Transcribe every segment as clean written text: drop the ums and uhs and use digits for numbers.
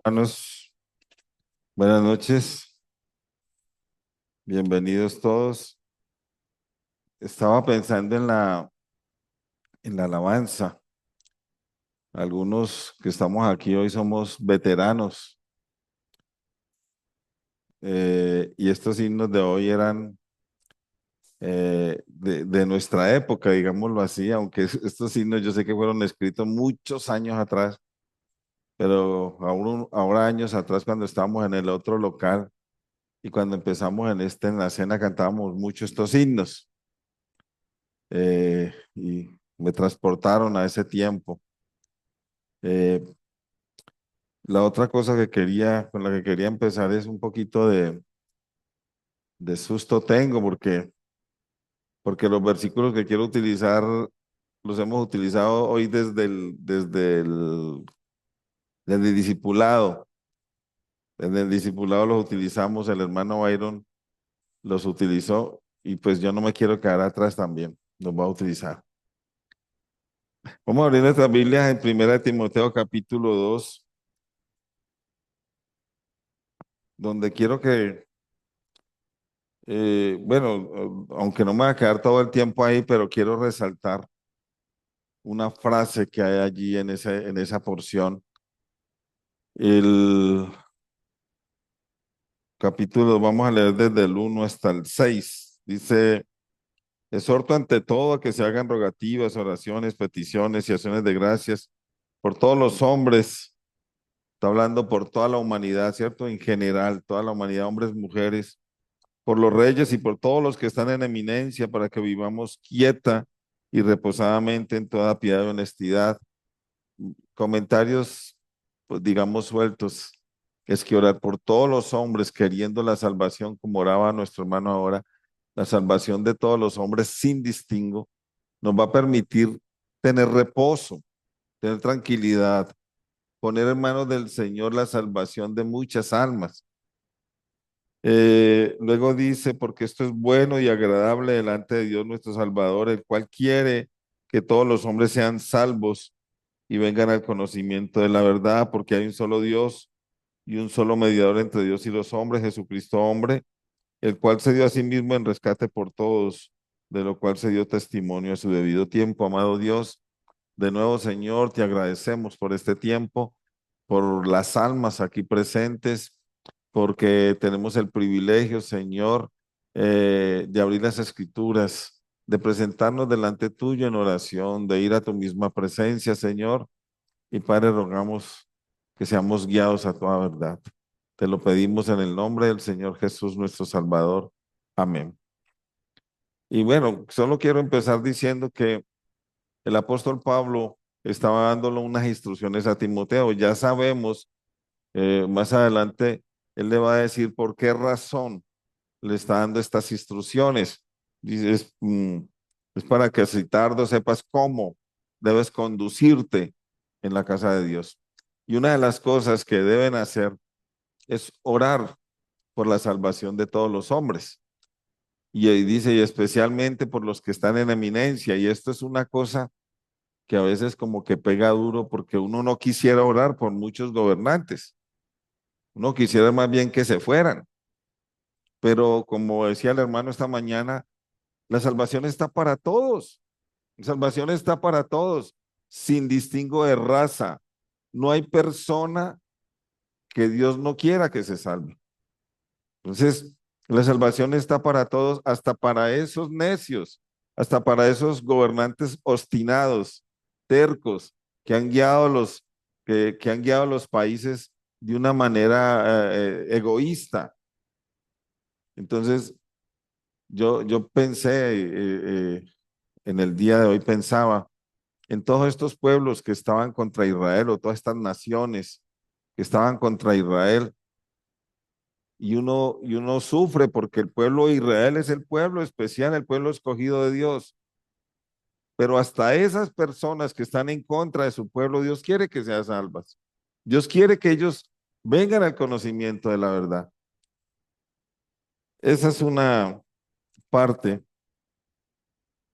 Hermanos, buenas noches, bienvenidos todos. Estaba pensando en la alabanza. Algunos que estamos aquí hoy somos veteranos y estos himnos de hoy eran de nuestra época, digámoslo así, aunque estos himnos yo sé que fueron escritos muchos años atrás, pero ahora años atrás cuando estábamos en el otro local y cuando empezamos en la cena cantábamos mucho estos himnos. Y me transportaron a ese tiempo. Eh, la otra cosa con la que quería empezar es un poquito de susto tengo, porque los versículos que quiero utilizar los hemos utilizado hoy desde el discipulado. Desde el discipulado los utilizamos, el hermano Byron los utilizó y pues yo no me quiero quedar atrás también, los voy a utilizar. Vamos a abrir nuestras Biblias en 1 Timoteo capítulo 2, donde quiero que bueno, aunque no me va a quedar todo el tiempo ahí, pero quiero resaltar una frase que hay allí en esa porción. El capítulo, vamos a leer desde el 1 hasta el 6. Dice, exhorto ante todo a que se hagan rogativas, oraciones, peticiones y acciones de gracias por todos los hombres. Está hablando por toda la humanidad, ¿cierto? En general, toda la humanidad, hombres, mujeres, por los reyes y por todos los que están en eminencia, para que vivamos quieta y reposadamente en toda piedad y honestidad. Comentarios, pues digamos, sueltos. Es que orar por todos los hombres, queriendo la salvación, como oraba nuestro hermano ahora, la salvación de todos los hombres sin distingo, nos va a permitir tener reposo, tener tranquilidad, poner en manos del Señor la salvación de muchas almas. Luego dice, porque esto es bueno y agradable delante de Dios nuestro Salvador, el cual quiere que todos los hombres sean salvos y vengan al conocimiento de la verdad, porque hay un solo Dios y un solo mediador entre Dios y los hombres, Jesucristo hombre, el cual se dio a sí mismo en rescate por todos, de lo cual se dio testimonio a su debido tiempo. Amado Dios, de nuevo, Señor, te agradecemos por este tiempo, por las almas aquí presentes, porque tenemos el privilegio, Señor, de abrir las escrituras, de presentarnos delante tuyo en oración, de ir a tu misma presencia, Señor. Y Padre, rogamos que seamos guiados a toda verdad. Te lo pedimos en el nombre del Señor Jesús, nuestro Salvador. Amén. Y bueno, solo quiero empezar diciendo que el apóstol Pablo estaba dándole unas instrucciones a Timoteo. Ya sabemos, más adelante, él le va a decir por qué razón le está dando estas instrucciones. Dice, es para que si tardo sepas cómo debes conducirte en la casa de Dios. Y una de las cosas que deben hacer es orar por la salvación de todos los hombres. Y ahí dice, y especialmente por los que están en eminencia. Y esto es una cosa que a veces como que pega duro porque uno no quisiera orar por muchos gobernantes. Uno quisiera más bien que se fueran. Pero como decía el hermano esta mañana, la salvación está para todos. La salvación está para todos, sin distingo de raza. No hay persona que Dios no quiera que se salve. Entonces, la salvación está para todos, hasta para esos necios, hasta para esos gobernantes obstinados, tercos, que han guiado que han guiado los países de una manera egoísta. Entonces, yo pensé en el día de hoy, pensaba en todos estos pueblos que estaban contra Israel o todas estas naciones que estaban contra Israel y uno sufre porque el pueblo de Israel es el pueblo especial, el pueblo escogido de Dios. Pero hasta esas personas que están en contra de su pueblo, Dios quiere que sean salvas. Dios quiere que ellos vengan al conocimiento de la verdad. Esa es una parte,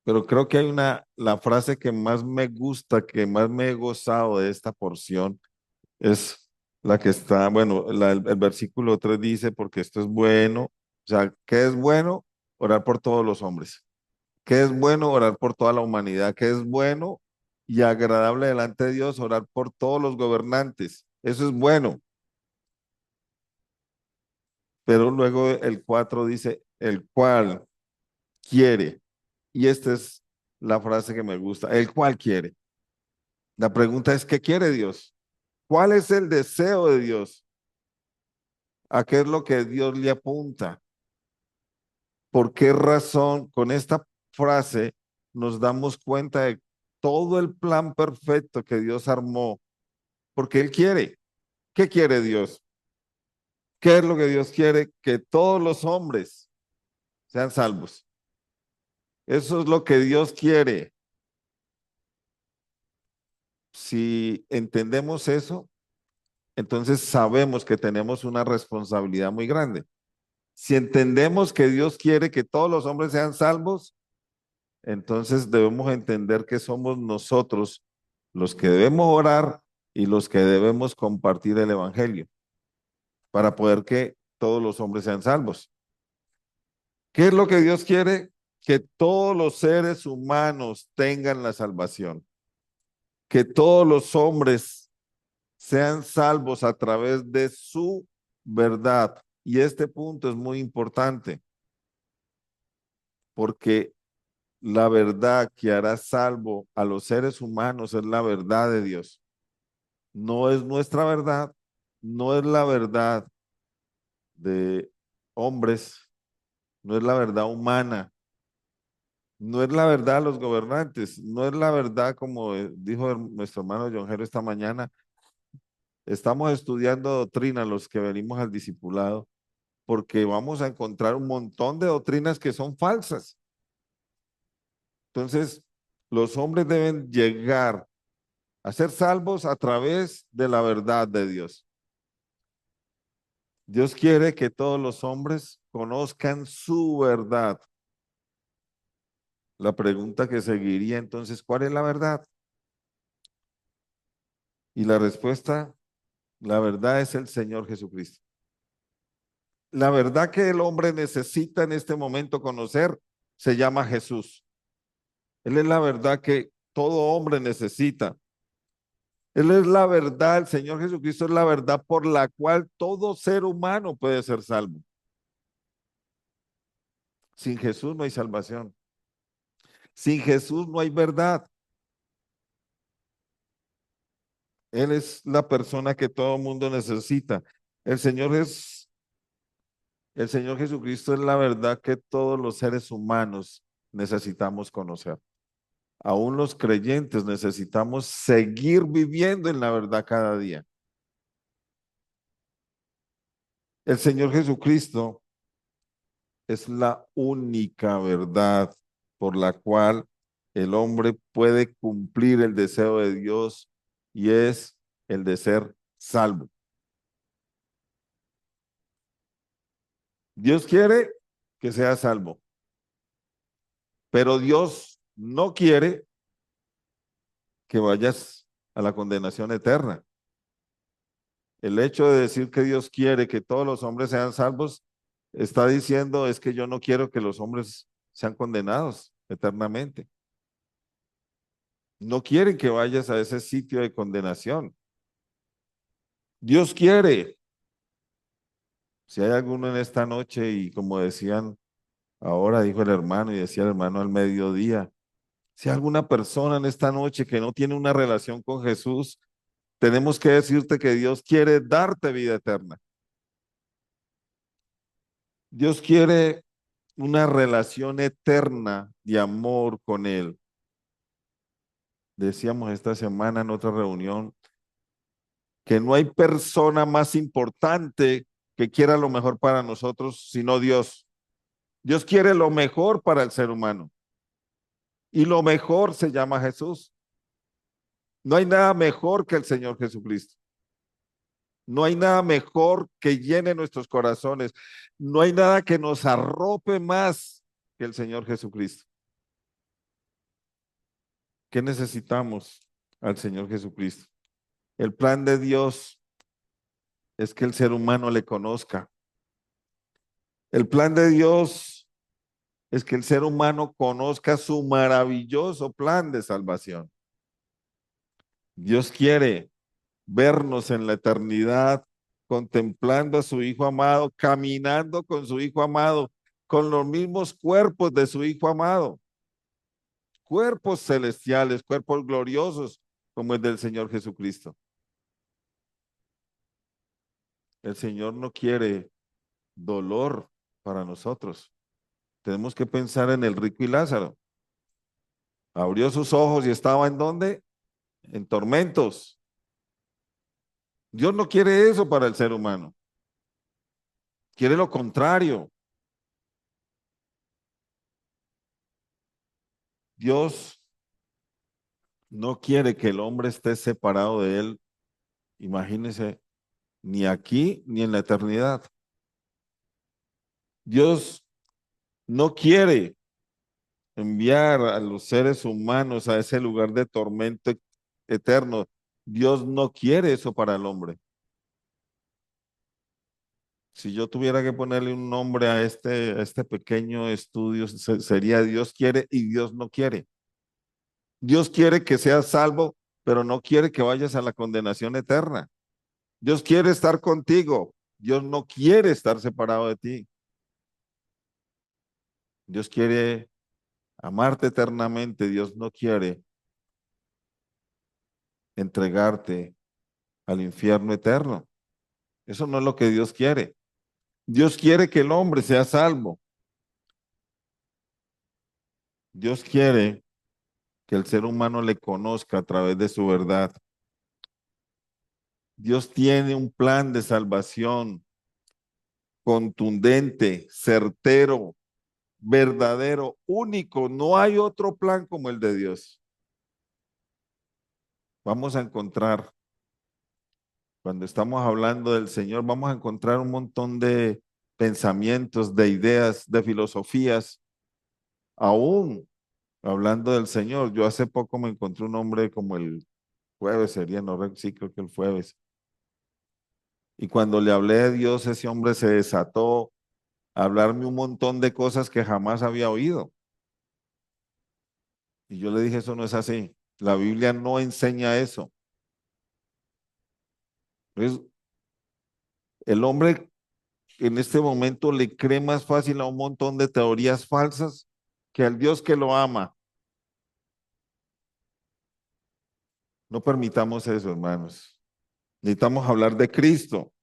pero creo que hay la frase que más me gusta, que más me he gozado de esta porción, es La que está, bueno, el versículo 3 dice, porque esto es bueno. O sea, ¿qué es bueno? Orar por todos los hombres. ¿Qué es bueno? Orar por toda la humanidad. ¿Qué es bueno y agradable delante de Dios? Orar por todos los gobernantes. Eso es bueno. Pero luego el 4 dice, el cual quiere. Y esta es la frase que me gusta, el cual quiere. La pregunta es, ¿qué quiere Dios? ¿Cuál es el deseo de Dios? ¿A qué es lo que Dios le apunta? ¿Por qué razón con esta frase nos damos cuenta de todo el plan perfecto que Dios armó? Porque Él quiere. ¿Qué quiere Dios? ¿Qué es lo que Dios quiere? Que todos los hombres sean salvos. Eso es lo que Dios quiere. Si entendemos eso, entonces sabemos que tenemos una responsabilidad muy grande. Si entendemos que Dios quiere que todos los hombres sean salvos, entonces debemos entender que somos nosotros los que debemos orar y los que debemos compartir el Evangelio para poder que todos los hombres sean salvos. ¿Qué es lo que Dios quiere? Que todos los seres humanos tengan la salvación, que todos los hombres sean salvos a través de su verdad. Y este punto es muy importante porque la verdad que hará salvo a los seres humanos es la verdad de Dios. No es nuestra verdad, no es la verdad de hombres, no es la verdad humana, no es la verdad de los gobernantes, no es la verdad como dijo nuestro hermano John Jero esta mañana. Estamos estudiando doctrina los que venimos al discipulado porque vamos a encontrar un montón de doctrinas que son falsas. Entonces, los hombres deben llegar a ser salvos a través de la verdad de Dios. Dios quiere que todos los hombres conozcan su verdad. La pregunta que seguiría entonces, ¿cuál es la verdad? Y la respuesta, la verdad es el Señor Jesucristo. La verdad que el hombre necesita en este momento conocer se llama Jesús. Él es la verdad que todo hombre necesita. Él es la verdad, el Señor Jesucristo es la verdad por la cual todo ser humano puede ser salvo. Sin Jesús no hay salvación. Sin Jesús no hay verdad. Él es la persona que todo mundo necesita. El Señor es, el Señor Jesucristo es la verdad que todos los seres humanos necesitamos conocer. Aún los creyentes necesitamos seguir viviendo en la verdad cada día. El Señor Jesucristo es la única verdad por la cual el hombre puede cumplir el deseo de Dios y es el de ser salvo. Dios quiere que sea salvo, pero Dios no quiere que vayas a la condenación eterna. El hecho de decir que Dios quiere que todos los hombres sean salvos, está diciendo es que yo no quiero que los hombres sean condenados eternamente. No quieren que vayas a ese sitio de condenación. Dios quiere. Si hay alguno en esta noche y como decían ahora, dijo el hermano y decía el hermano al mediodía, si hay alguna persona en esta noche que no tiene una relación con Jesús, tenemos que decirte que Dios quiere darte vida eterna. Dios quiere una relación eterna de amor con Él. Decíamos esta semana en otra reunión que no hay persona más importante que quiera lo mejor para nosotros sino Dios. Dios quiere lo mejor para el ser humano y lo mejor se llama Jesús. No hay nada mejor que el Señor Jesucristo. No hay nada mejor que llene nuestros corazones. No hay nada que nos arrope más que el Señor Jesucristo. ¿Qué necesitamos al Señor Jesucristo? El plan de Dios es que el ser humano le conozca. El plan de Dios es que el ser humano conozca su maravilloso plan de salvación. Dios quiere vernos en la eternidad contemplando a su Hijo amado, caminando con su Hijo amado, con los mismos cuerpos de su Hijo amado, cuerpos celestiales, cuerpos gloriosos como el del Señor Jesucristo. El Señor no quiere dolor para nosotros. Tenemos que pensar en el rico y Lázaro. Abrió sus ojos y estaba ¿en dónde? En tormentos. Dios no quiere eso para el ser humano. Quiere lo contrario. Dios no quiere que el hombre esté separado de él, imagínense, ni aquí ni en la eternidad. Dios no quiere enviar a los seres humanos a ese lugar de tormento eterno. Dios no quiere eso para el hombre. Si yo tuviera que ponerle un nombre a este pequeño estudio, sería Dios quiere y Dios no quiere. Dios quiere que seas salvo, pero no quiere que vayas a la condenación eterna. Dios quiere estar contigo. Dios no quiere estar separado de ti. Dios quiere amarte eternamente. Dios no quiere entregarte al infierno eterno. Eso no es lo que Dios quiere. Dios quiere que el hombre sea salvo. Dios quiere que el ser humano le conozca a través de su verdad. Dios tiene un plan de salvación contundente, certero, verdadero, único. No hay otro plan como el de Dios. Vamos a encontrar, cuando estamos hablando del Señor, vamos a encontrar un montón de pensamientos, de ideas, de filosofías, aún hablando del Señor. Yo hace poco me encontré un hombre como el jueves, sería, no sí, creo que el jueves. Y cuando le hablé de Dios, ese hombre se desató a hablarme un montón de cosas que jamás había oído. Y yo le dije, eso no es así. La Biblia no enseña eso. Entonces, el hombre en este momento le cree más fácil a un montón de teorías falsas que al Dios que lo ama. No permitamos eso, hermanos. Necesitamos hablar de Cristo.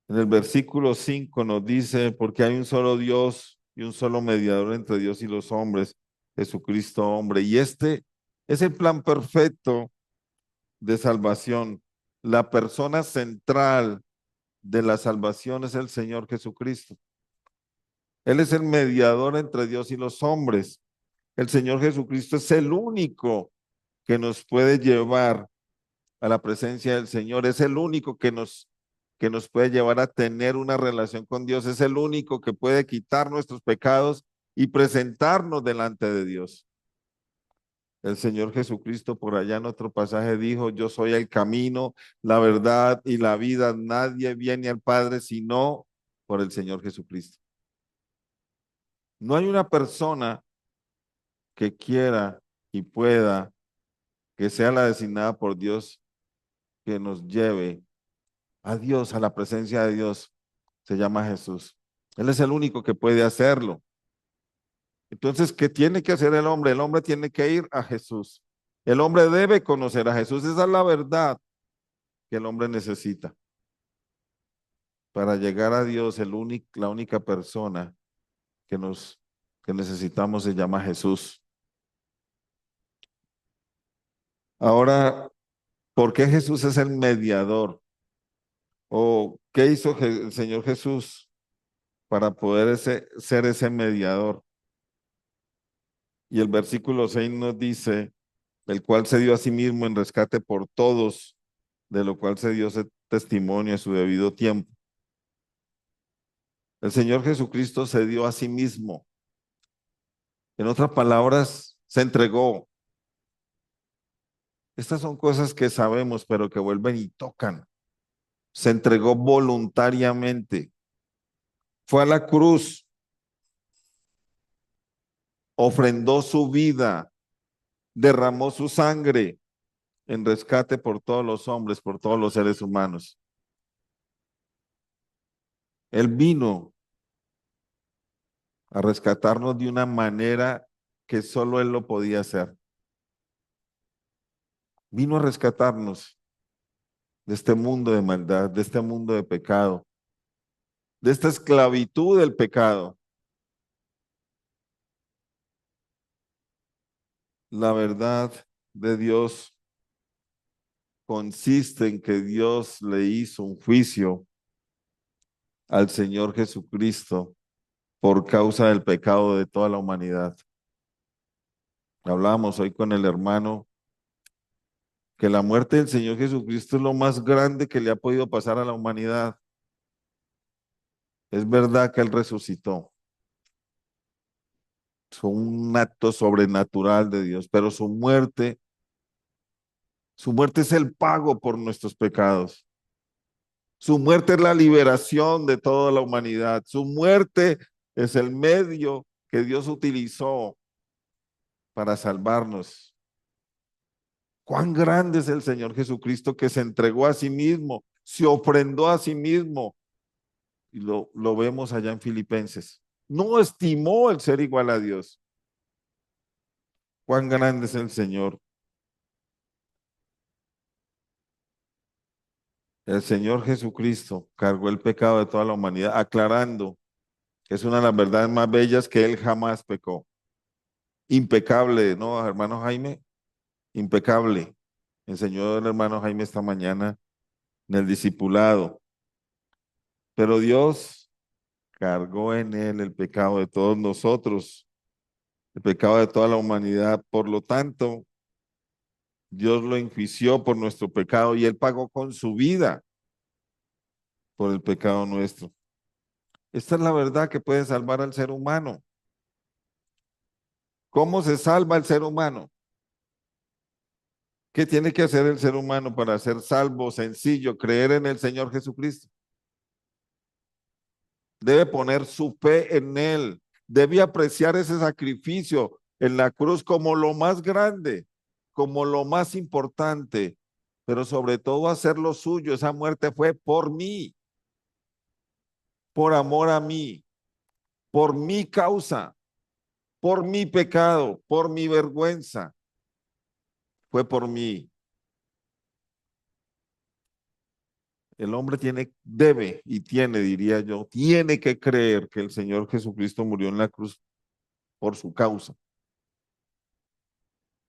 En el versículo 5 nos dice, porque hay un solo Dios y un solo mediador entre Dios y los hombres, Jesucristo hombre. Y este es el plan perfecto de salvación. La persona central de la salvación es el Señor Jesucristo. Él es el mediador entre Dios y los hombres. El Señor Jesucristo es el único que nos puede llevar a la presencia del Señor. Es el único que nos puede llevar a tener una relación con Dios. Es el único que puede quitar nuestros pecados y presentarnos delante de Dios. El Señor Jesucristo por allá en otro pasaje dijo, yo soy el camino, la verdad y la vida. Nadie viene al Padre sino por el Señor Jesucristo. No hay una persona que quiera y pueda, que sea la designada por Dios, que nos lleve a Dios, a la presencia de Dios. Se llama Jesús. Él es el único que puede hacerlo. Entonces, ¿qué tiene que hacer el hombre? El hombre tiene que ir a Jesús. El hombre debe conocer a Jesús. Esa es la verdad que el hombre necesita. Para llegar a Dios, la única persona que que necesitamos se llama Jesús. Ahora, ¿por qué Jesús es el mediador? ¿O qué hizo el Señor Jesús para poder ser ese mediador? Y el versículo 6 nos dice, el cual se dio a sí mismo en rescate por todos, de lo cual se dio ese testimonio a su debido tiempo. El Señor Jesucristo se dio a sí mismo. En otras palabras, se entregó. Estas son cosas que sabemos, pero que vuelven y tocan. Se entregó voluntariamente. Fue a la cruz, ofrendó su vida, derramó su sangre en rescate por todos los hombres, por todos los seres humanos. Él vino a rescatarnos de una manera que solo Él lo podía hacer. Vino a rescatarnos de este mundo de maldad, de este mundo de pecado, de esta esclavitud del pecado. La verdad de Dios consiste en que Dios le hizo un juicio al Señor Jesucristo por causa del pecado de toda la humanidad. Hablábamos hoy con el hermano que la muerte del Señor Jesucristo es lo más grande que le ha podido pasar a la humanidad. Es verdad que Él resucitó. Fue un acto sobrenatural de Dios, pero su muerte es el pago por nuestros pecados. Su muerte es la liberación de toda la humanidad. Su muerte es el medio que Dios utilizó para salvarnos. Cuán grande es el Señor Jesucristo que se entregó a sí mismo, se ofrendó a sí mismo. Y lo vemos allá en Filipenses. No estimó el ser igual a Dios. Cuán grande es el Señor. El Señor Jesucristo cargó el pecado de toda la humanidad, aclarando que es una de las verdades más bellas que Él jamás pecó. Impecable, ¿no, hermano Jaime? Impecable. Enseñó el hermano Jaime esta mañana en el discipulado. Pero Dios cargó en Él el pecado de todos nosotros, el pecado de toda la humanidad. Por lo tanto, Dios lo enjuició por nuestro pecado y Él pagó con su vida por el pecado nuestro. Esta es la verdad que puede salvar al ser humano. ¿Cómo se salva el ser humano? ¿Qué tiene que hacer el ser humano para ser salvo? Sencillo, creer en el Señor Jesucristo. Debe poner su fe en Él. Debe apreciar ese sacrificio en la cruz como lo más grande, como lo más importante, pero sobre todo hacer lo suyo. Esa muerte fue por mí, por amor a mí, por mi causa, por mi pecado, por mi vergüenza. Fue por mí. El hombre debe y tiene, diría yo, tiene que creer que el Señor Jesucristo murió en la cruz por su causa.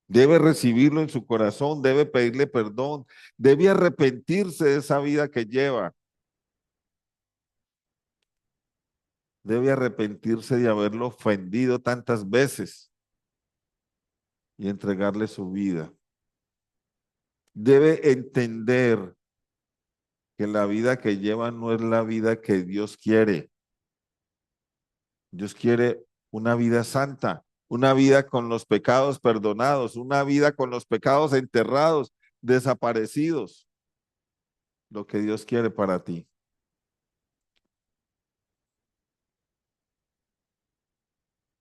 Debe recibirlo en su corazón, debe pedirle perdón, debe arrepentirse de esa vida que lleva, debe arrepentirse de haberlo ofendido tantas veces y entregarle su vida. Debe entender que la vida que lleva no es la vida que Dios quiere. Dios quiere una vida santa, una vida con los pecados perdonados, una vida con los pecados enterrados, desaparecidos. Lo que Dios quiere para ti.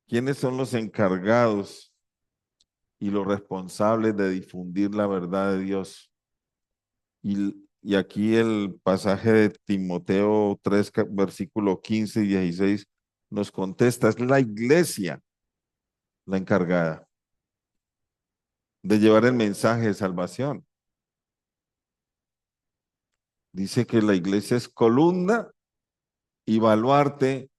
¿Quiénes son los encargados y los responsables de difundir la verdad de Dios? Y aquí el pasaje de Timoteo 3, versículo 15 y 16 nos contesta, es la iglesia la encargada de llevar el mensaje de salvación. Dice que la iglesia es columna y baluarte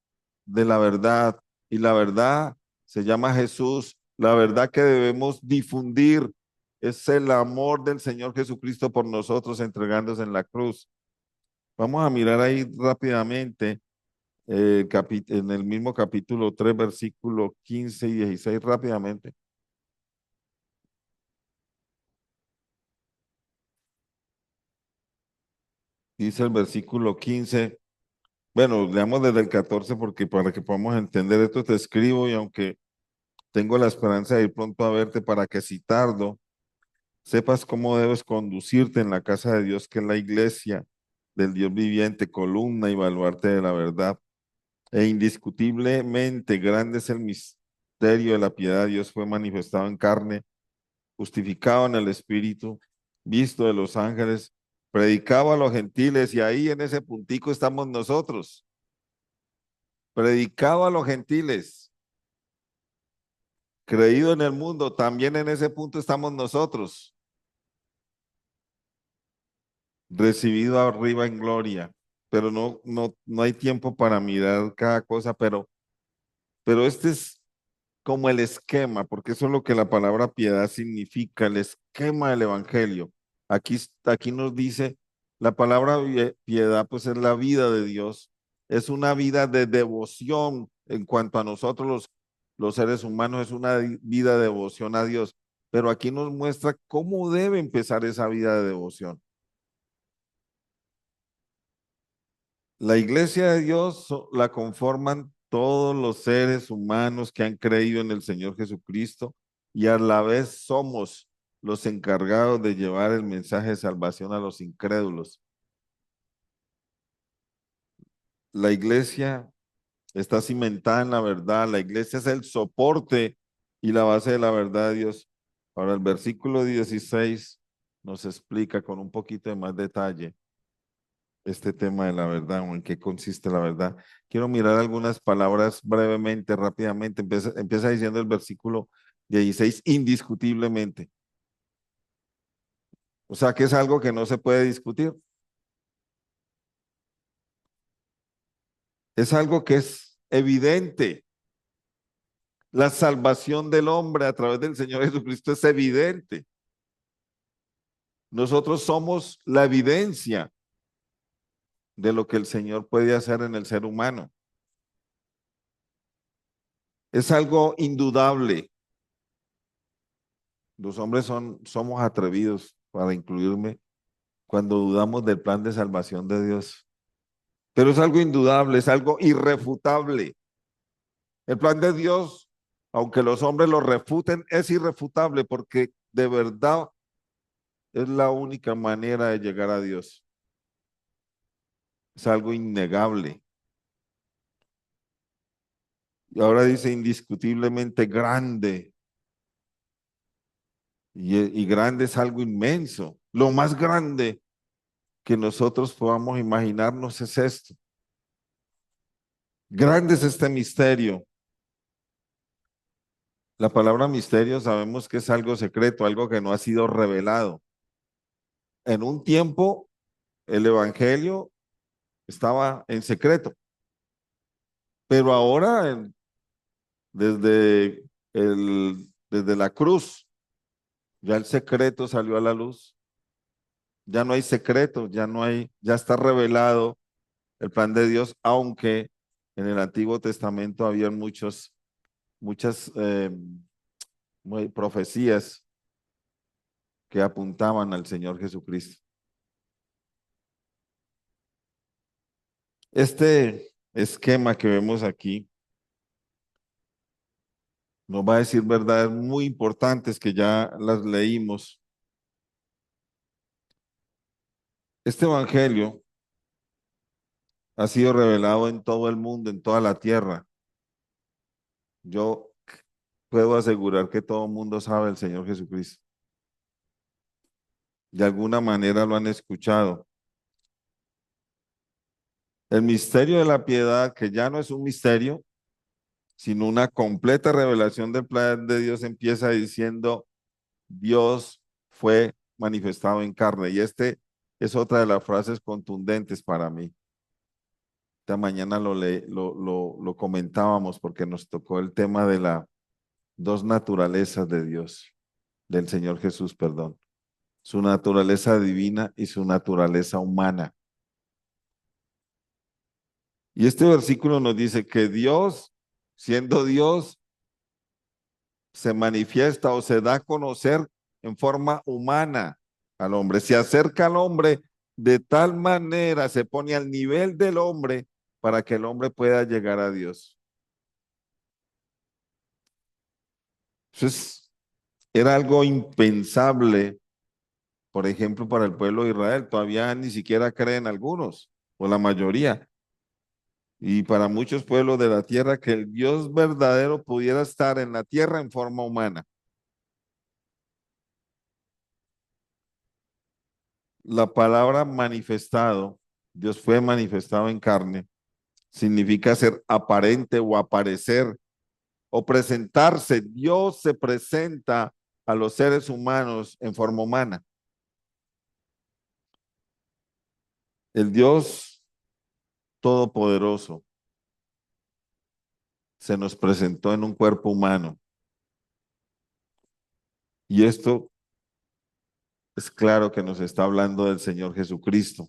de la verdad. Y la verdad se llama Jesús. La verdad que debemos difundir es el amor del Señor Jesucristo por nosotros entregándose en la cruz. Vamos a mirar ahí rápidamente en el mismo capítulo 3, versículo 15 y 16 rápidamente. Dice el versículo 15. Bueno, leamos desde el 14 porque para que podamos entender esto te escribo y aunque tengo la esperanza de ir pronto a verte para que si tardo, sepas cómo debes conducirte en la casa de Dios, que es la iglesia del Dios viviente, columna y baluarte de la verdad. E indiscutiblemente grande es el misterio de la piedad. Dios fue manifestado en carne, justificado en el Espíritu, visto de los ángeles, predicado a los gentiles, y ahí en ese puntico estamos nosotros, predicado a los gentiles, creído en el mundo, también en ese punto estamos nosotros, recibido arriba en gloria, pero no hay tiempo para mirar cada cosa, pero este es como el esquema, porque eso es lo que la palabra piedad significa, el esquema del evangelio. Aquí nos dice, la palabra piedad pues es la vida de Dios, es una vida de devoción en cuanto a nosotros los seres humanos, es una vida de devoción a Dios, pero aquí nos muestra cómo debe empezar esa vida de devoción. La iglesia de Dios la conforman todos los seres humanos que han creído en el Señor Jesucristo y a la vez somos los encargados de llevar el mensaje de salvación a los incrédulos. La iglesia está cimentada en la verdad, la iglesia es el soporte y la base de la verdad de Dios. Ahora el versículo 16 nos explica con un poquito de más detalle este tema de la verdad o en qué consiste la verdad. Quiero mirar algunas palabras brevemente, rápidamente. Empieza diciendo el versículo 16, indiscutiblemente. O sea que es algo que no se puede discutir. Es algo que es evidente. La salvación del hombre a través del Señor Jesucristo es evidente. Nosotros somos la evidencia de lo que el Señor puede hacer en el ser humano. Es algo indudable. Los hombres somos atrevidos, para incluirme, cuando dudamos del plan de salvación de Dios. Pero es algo indudable, es algo irrefutable. El plan de Dios, aunque los hombres lo refuten, es irrefutable porque de verdad es la única manera de llegar a Dios. Es algo innegable. Y ahora dice indiscutiblemente grande. Y grande es algo inmenso. Lo más grande que nosotros podamos imaginarnos es esto. Grande es este misterio. La palabra misterio sabemos que es algo secreto, algo que no ha sido revelado. En un tiempo el evangelio estaba en secreto, pero ahora desde desde la cruz ya el secreto salió a la luz. Ya no hay secreto, ya está revelado el plan de Dios, aunque en el Antiguo Testamento había muchas profecías que apuntaban al Señor Jesucristo. Este esquema que vemos aquí nos va a decir verdades muy importantes que ya las leímos. Este evangelio ha sido revelado en todo el mundo, en toda la tierra. Yo puedo asegurar que todo el mundo sabe el Señor Jesucristo. De alguna manera lo han escuchado. El misterio de la piedad, que ya no es un misterio, sino una completa revelación del plan de Dios, empieza diciendo, Dios fue manifestado en carne. Y este es otra de las frases contundentes para mí. Esta mañana lo comentábamos porque nos tocó el tema de las dos naturalezas de Dios, del Señor Jesús, perdón. Su naturaleza divina y su naturaleza humana. Y este versículo nos dice que Dios, siendo Dios, se manifiesta o se da a conocer en forma humana al hombre. Se acerca al hombre de tal manera, se pone al nivel del hombre para que el hombre pueda llegar a Dios. Entonces, era algo impensable Por ejemplo, para el pueblo de Israel, todavía ni siquiera creen algunos, o la mayoría. Y para muchos pueblos de la tierra, que el Dios verdadero pudiera estar en la tierra en forma humana. La palabra manifestado, Dios fue manifestado en carne, significa ser aparente o aparecer o presentarse. Dios se presenta a los seres humanos en forma humana. El Dios Todopoderoso se nos presentó en un cuerpo humano. Y esto es claro que nos está hablando del Señor Jesucristo.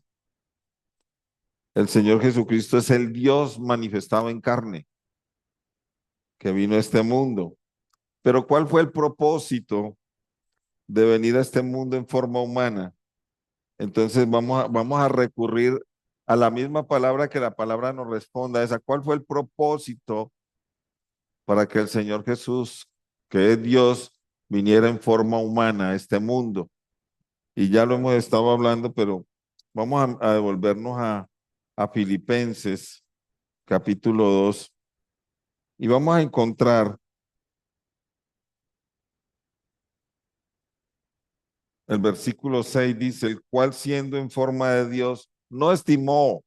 El Señor Jesucristo es el Dios manifestado en carne que vino a este mundo. Pero ¿cuál fue el propósito de venir a este mundo en forma humana? Entonces vamos a recurrir a la misma palabra que la palabra nos responda. Esa, ¿cuál fue el propósito para que el Señor Jesús, que es Dios, viniera en forma humana a este mundo? Y ya lo hemos estado hablando, pero vamos a devolvernos a Filipenses capítulo 2 y vamos a encontrar el versículo 6, dice, el cual siendo en forma de Dios, no estimó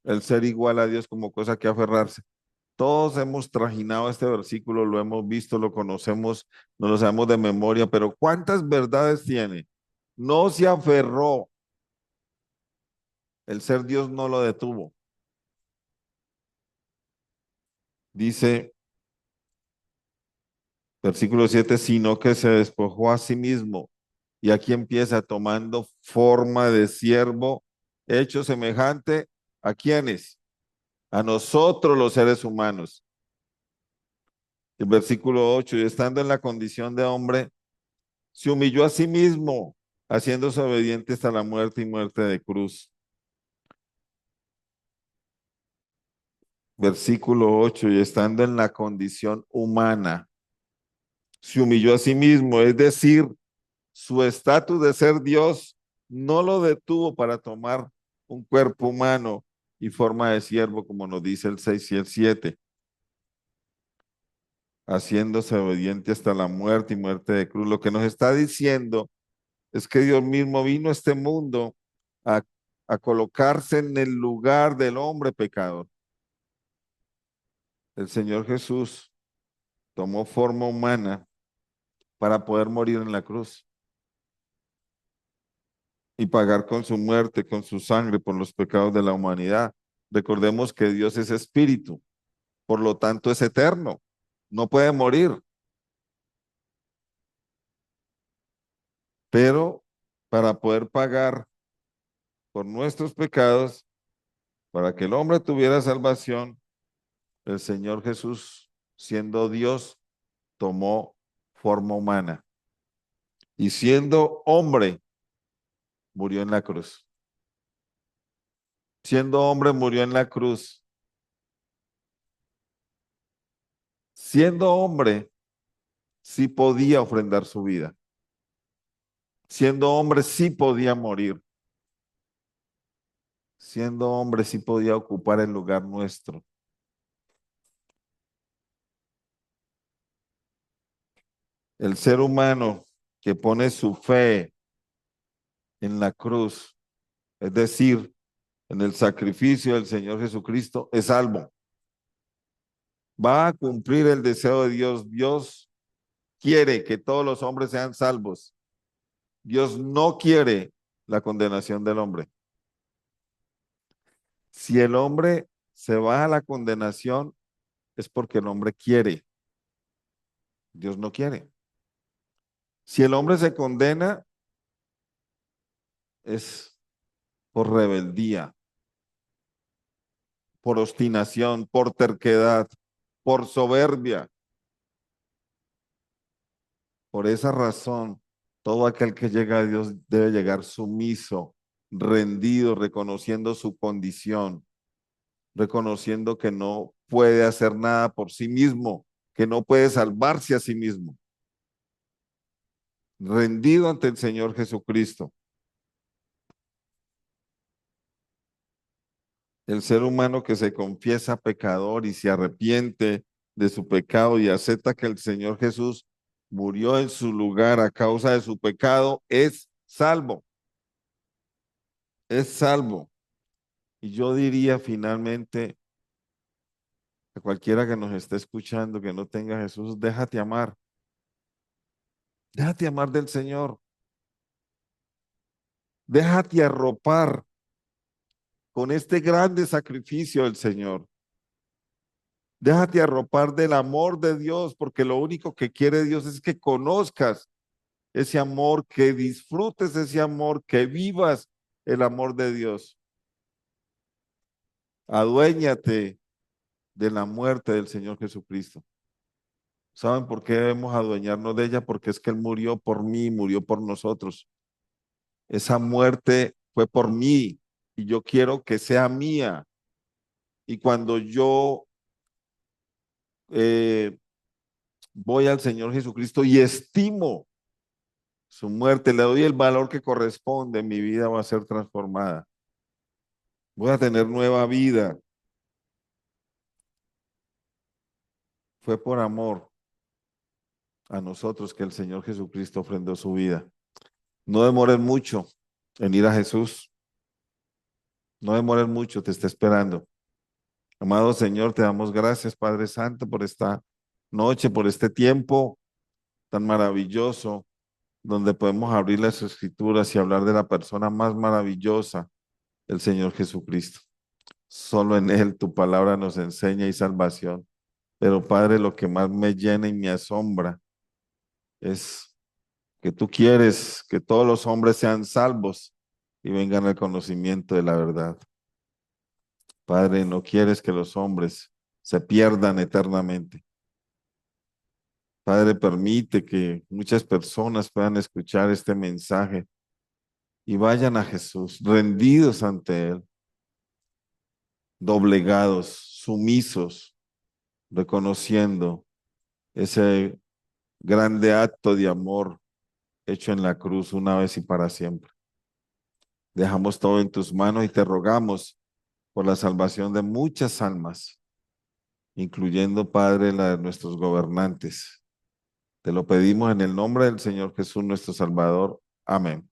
el ser igual a Dios como cosa que aferrarse. Todos hemos trajinado este versículo, lo hemos visto, lo conocemos, nos lo sabemos de memoria, pero ¿cuántas verdades tiene? No se aferró, el ser Dios no lo detuvo. Dice versículo 7, sino que se despojó a sí mismo. Y aquí empieza tomando forma de siervo, hecho semejante a quienes, a nosotros los seres humanos. El versículo 8, y estando en la condición de hombre, se humilló a sí mismo, haciéndose obediente hasta la muerte y muerte de cruz. Versículo 8, y estando en la condición humana, se humilló a sí mismo, es decir, su estatus de ser Dios no lo detuvo para tomar un cuerpo humano y forma de siervo, como nos dice el 6 y el 7, haciéndose obediente hasta la muerte y muerte de cruz. Lo que nos está diciendo es que Dios mismo vino a este mundo a, a colocarse en el lugar del hombre pecador. El Señor Jesús tomó forma humana para poder morir en la cruz y pagar con su muerte, con su sangre por los pecados de la humanidad. Recordemos que Dios es espíritu, por lo tanto es eterno, no puede morir, pero para poder pagar por nuestros pecados, para que el hombre tuviera salvación, el Señor Jesús, siendo Dios, tomó forma humana y siendo hombre, murió en la cruz. Siendo hombre, murió en la cruz. Siendo hombre, sí podía ofrendar su vida. Siendo hombre, sí podía morir. Siendo hombre, sí podía ocupar el lugar nuestro. El ser humano que pone su fe en la cruz, es decir, en el sacrificio del Señor Jesucristo, es salvo. Va a cumplir el deseo de Dios. Dios quiere que todos los hombres sean salvos. Dios no quiere la condenación del hombre. Si el hombre se va a la condenación, es porque el hombre quiere. Dios no quiere. Si el hombre se condena, es por rebeldía, por obstinación, por terquedad, por soberbia. Por esa razón, todo aquel que llega a Dios debe llegar sumiso, rendido, reconociendo su condición, reconociendo que no puede hacer nada por sí mismo, que no puede salvarse a sí mismo. rendido ante el Señor Jesucristo. El ser humano que se confiesa pecador y se arrepiente de su pecado y acepta que el Señor Jesús murió en su lugar a causa de su pecado, es salvo, es salvo. Y yo diría finalmente a cualquiera que nos esté escuchando que no tenga a Jesús, déjate amar del Señor, déjate arropar con este grande sacrificio del Señor. Déjate arropar del amor de Dios, porque lo único que quiere Dios es que conozcas ese amor, que disfrutes ese amor, que vivas el amor de Dios. Aduéñate de la muerte del Señor Jesucristo. ¿Saben por qué debemos adueñarnos de ella? Porque es que Él murió por mí, murió por nosotros. Esa muerte fue por mí y yo quiero que sea mía. Y cuando yo eh, voy al Señor Jesucristo y estimo su muerte, le doy el valor que corresponde, mi vida va a ser transformada. Voy a tener nueva vida. Fue por amor a nosotros que el Señor Jesucristo ofrendó su vida. No demores mucho en ir a Jesús. No demores mucho, te está esperando. Amado Señor, te damos gracias, Padre Santo, por esta noche, por este tiempo tan maravilloso, donde podemos abrir las escrituras y hablar de la persona más maravillosa, el Señor Jesucristo. Solo en Él tu palabra nos enseña y salvación. Pero Padre, lo que más me llena y me asombra es que tú quieres que todos los hombres sean salvos y vengan al conocimiento de la verdad. Padre, no quieres que los hombres se pierdan eternamente. Padre, permite que muchas personas puedan escuchar este mensaje y vayan a Jesús, rendidos ante Él, doblegados, sumisos, reconociendo ese grande acto de amor hecho en la cruz una vez y para siempre. Dejamos todo en tus manos y te rogamos por la salvación de muchas almas, incluyendo, Padre, la de nuestros gobernantes. Te lo pedimos en el nombre del Señor Jesús, nuestro Salvador. Amén.